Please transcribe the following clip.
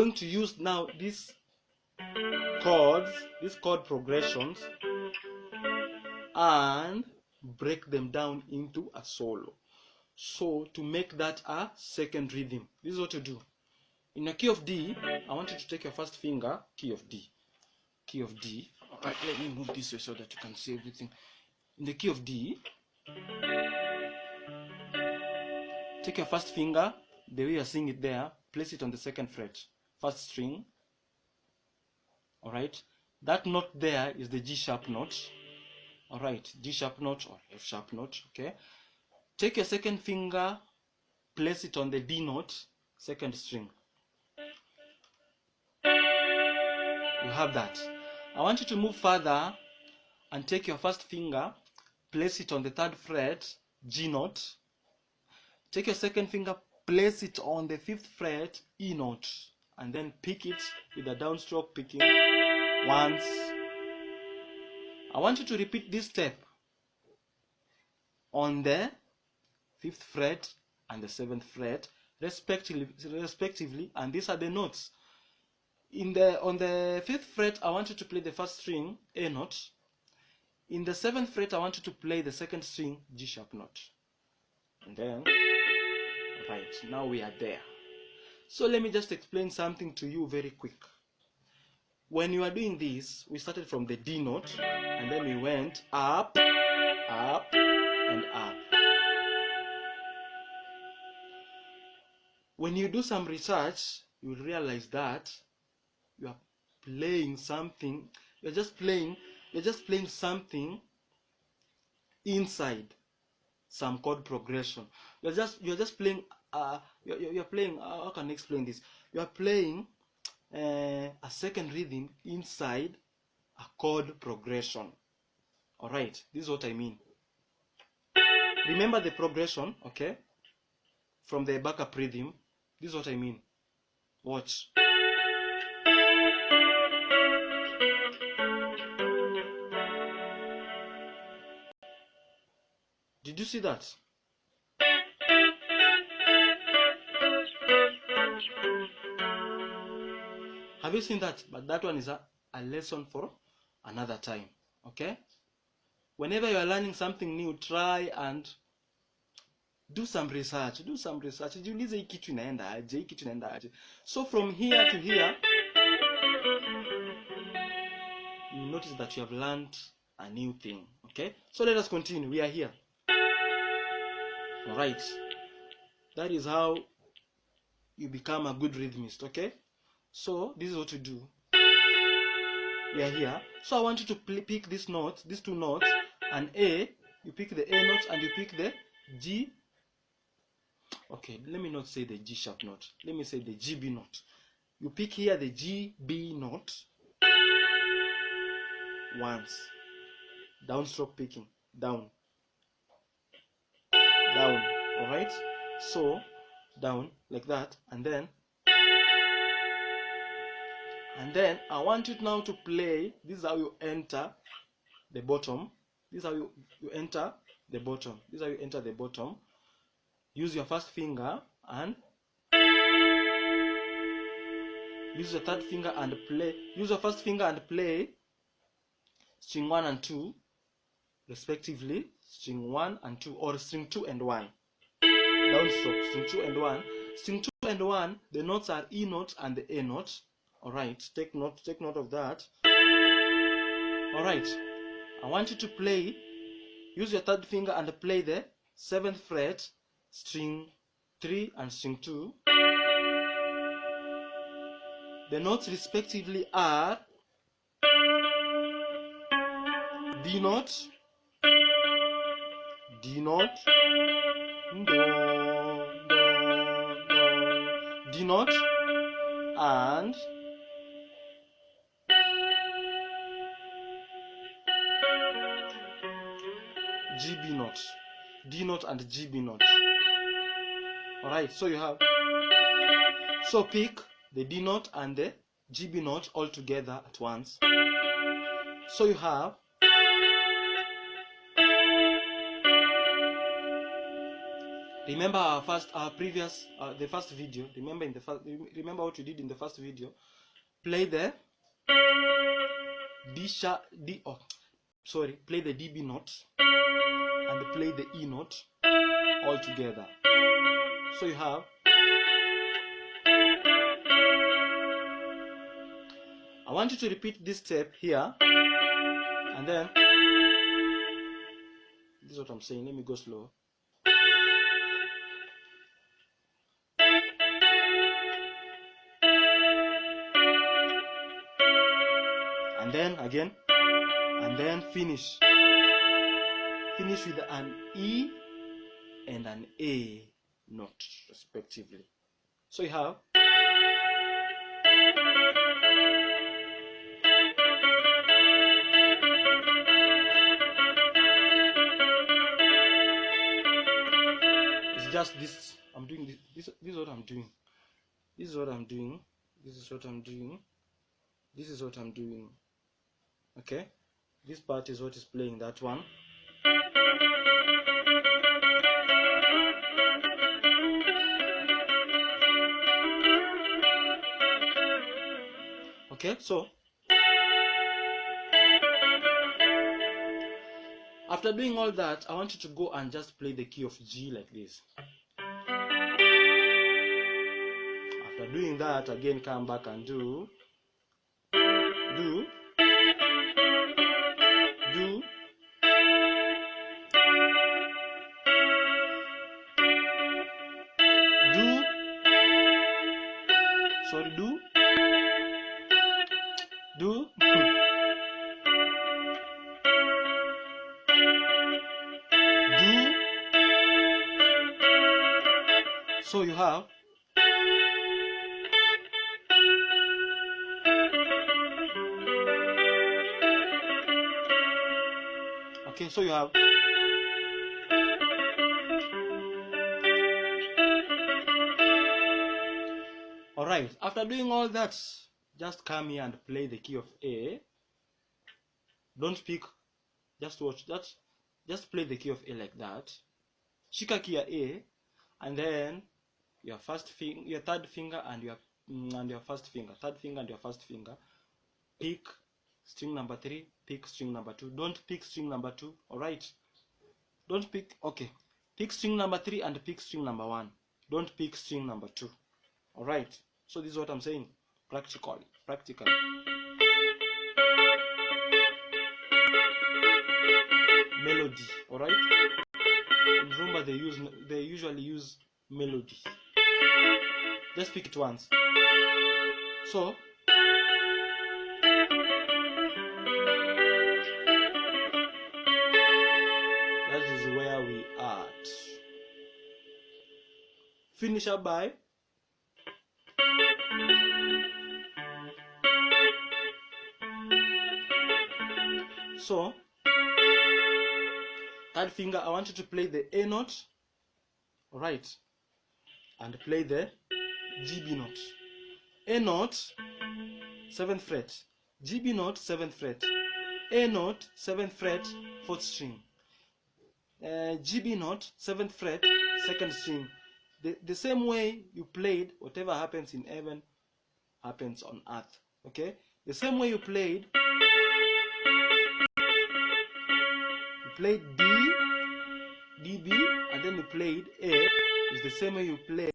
going to use now these chords, these chord progressions, and break them down into a solo. So to make that a second rhythm, this is what you do. In a key of D, I want you to take your first finger, key of D. Key of D. Alright, let me move this way so that you can see everything. In the key of D, take your first finger, the way you're seeing it there, place it on the second fret, first string. Alright, that note there is the G sharp note. Alright, G sharp note or F sharp note. Okay, take your second finger, place it on the D note, second string. You have that. I want you to move further and take your first finger, place it on the third fret, G note. Take your second finger, place it on the fifth fret, E note, and then pick it with a downstroke picking once. I want you to repeat this step on the fifth fret and the seventh fret respectively, and these are the notes. On the fifth fret, I want you to play the first string, A note. In the seventh fret, I want you to play the second string, G sharp note. And then, right, now we are there. So let me just explain something to you very quick. When you are doing this, we started from the D note, and then we went up, up, and up. When you do some research, you will realize that you are playing something, you're just playing something inside some chord progression. You're just playing you're playing, how can I explain this? You are playing a second rhythm inside a chord progression. Alright, this is what I mean. Remember the progression, okay? From the backup rhythm. This is what I mean. Watch. Did you see that? Have you seen that? But that one is a lesson for another time. Okay? Whenever you are learning something new, try and do some research. Jiulize hii kitu inaenda aje, hii kitu inaenda aje. So from here to here, you notice that you have learned a new thing. Okay? So let us continue. We are here. Alright. That is how you become a good rhythmist. Okay? So this is what you do. We are here. So I want you to pick these notes, these two notes, and A, you pick the A note and you pick the G. Okay, let me not say the G sharp note. Let me say the GB note. You pick here the GB note once. Downstroke picking. Down. Down. Alright? So, down like that. And then I want you now to play. This is how you enter the bottom. This is how you enter the bottom. This is how you enter the bottom. Use your first finger and use your third finger and play. Use your first finger and play string 1 and 2 respectively. String 1 and 2, or string 2 and 1. Downstroke, string 2 and 1. String 2 and 1, the notes are E note and the A note. Alright, take note of that. Alright, I want you to play, use your third finger and play the 7th fret, string 3 and string 2. The notes respectively are D note, D note, do, D note, and GB note. D note and GB note. Alright, so you have, so pick the D note and the GB note all together at once. So you have Remember the first video. Remember what we did in the first video. Play the play the DB note and play the E note all together. So you have, I want you to repeat this step here, and then this is what I'm saying. Let me go slow. And then again, and then finish with an E and an A note respectively. So you have, it's just this. I'm doing this is what I'm doing. This is what I'm doing. This is what I'm doing. This is what I'm doing. Okay, this part is what is playing that one. Okay, so after doing all that, I want you to go and just play the key of G like this. After doing that, again come back and do so you have, okay, so you have, all right. After doing all that, just come here and play the key of A. Don't pick, just watch that. Just play the key of A like that. Shika key A, and then your third finger and your first finger, third finger and your first finger. Pick string number 3. Pick string number 2. Don't pick string number 2. All right. Don't pick. Okay. Pick string number 3 and pick string number 1. Don't pick string number 2. All right. So this is what I'm saying. Practically. Melody. All right. In Rumba they usually use melody. Just pick it once. So that is where we are at. Finish up by so third finger, I want you to play the A note, all right, and play the GB note. A note, 7th fret, GB note, 7th fret, A note, 7th fret, 4th string, GB note, 7th fret, 2nd string. The same way you played, whatever happens in heaven happens on earth. Okay, the same way you played D, DB, and then you played A, is the same way you play